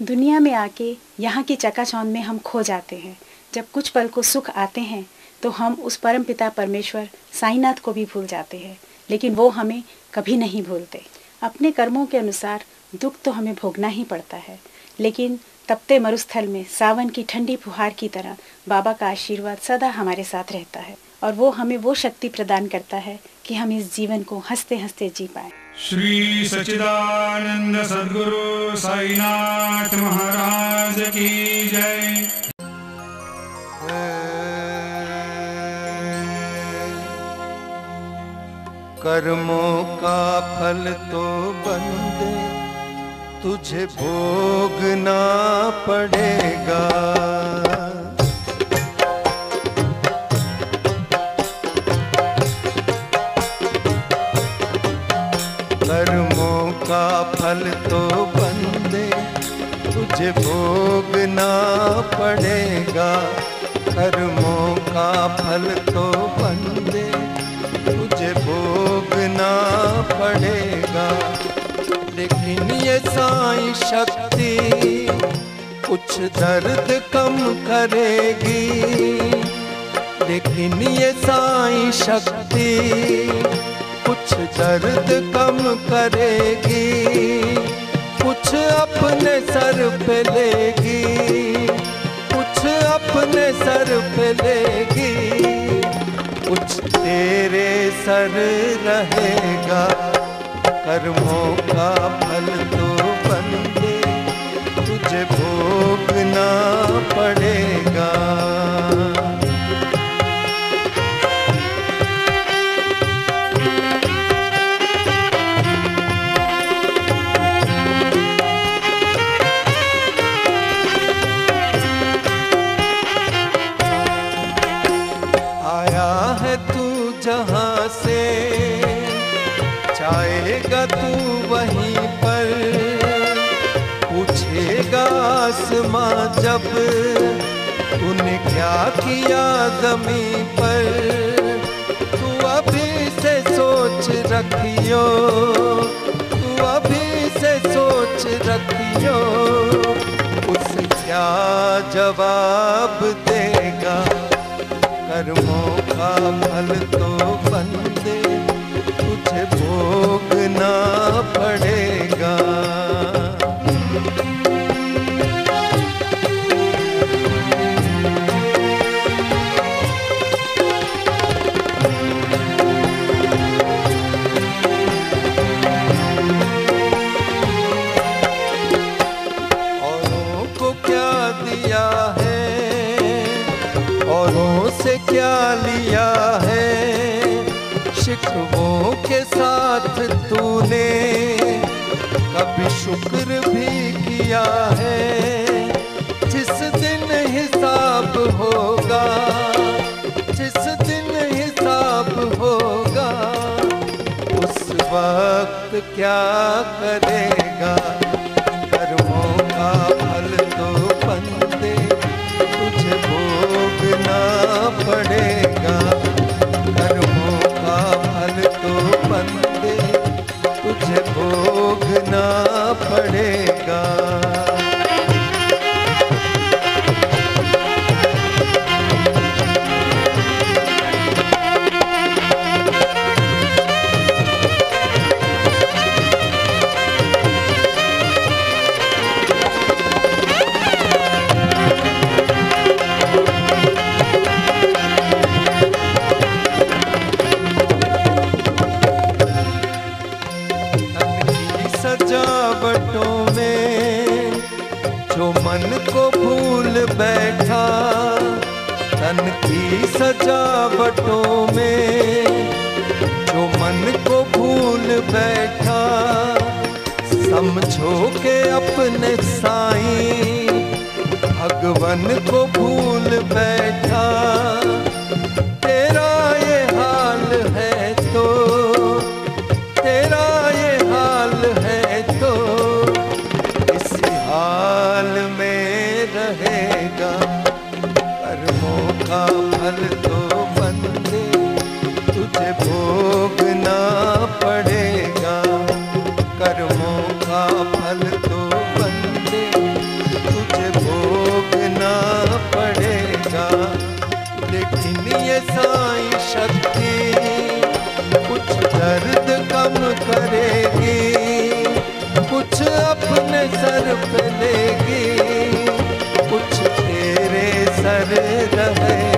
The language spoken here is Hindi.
दुनिया में आके यहाँ की चकाचौंध में हम खो जाते हैं। जब कुछ पल को सुख आते हैं तो हम उस परमपिता परमेश्वर साईनाथ को भी भूल जाते हैं, लेकिन वो हमें कभी नहीं भूलते। अपने कर्मों के अनुसार दुख तो हमें भोगना ही पड़ता है, लेकिन तपते मरुस्थल में सावन की ठंडी फुहार की तरह बाबा का आशीर्वाद सदा हमारे साथ रहता है और वो हमें वो शक्ति प्रदान करता है कि हम इस जीवन को हंसते हंसते जी पाएं। श्री सच्चिदानंद सद्गुरु साईनाथ महाराज की जय। कर्मों का फल तो बंदे तुझे भोगना पड़ेगा। कर्मों का फल तो बंदे तुझे भोगना पड़ेगा। कर्मों का फल तो बंदे तुझे भोगना पड़ेगा। लेकिन ये साईं शक्ति कुछ दर्द कम करेगी। लेकिन ये साईं शक्ति कुछ दर्द कम करेगी। कुछ अपने सर पे लेगी, कुछ अपने सर पे लेगी। कुछ तेरे सर रहेगा। कर्मों का फल तो बंदे तुझे भोगना पड़ेगा। जहाँ से जाएगा तू वहीं पर, पूछेगा आसमां जब तूने क्या किया ज़मीं पर। तू अभी से सोच रखियो, तू अभी से सोच रखियो। उस क्या जवाब देगा। कर्मों का फल तो बंदे तुझे भोगना पड़ेगा। औरों को क्या दिया है, औरों से क्या लिया है। शिकवों के साथ तूने कभी शुक्र भी किया है। जिस दिन हिसाब होगा, जिस दिन हिसाब होगा, उस वक्त क्या करेगा। कर्मों का फल तो बंदे तुझे भोगना पड़ेगा। कर्मों का फल तो बंदे तुझे भोगना पड़ेगा। सजावटों में जो मन को भूल बैठा, तन की सजावटों में जो मन को भूल बैठा। समझो के अपने साईं भगवन को भूल बैठा। तेरा ये हाल है तो, तेरा ये हाल है तो, इसी हाल में रहेगा। कर्मों का फल तो बंदे तुझे भोगना पड़ेगा। कर्मों का फल तो बंदे कुछ दर्द कम करेगी, कुछ अपने सर पे लेगी, कुछ तेरे सर रहे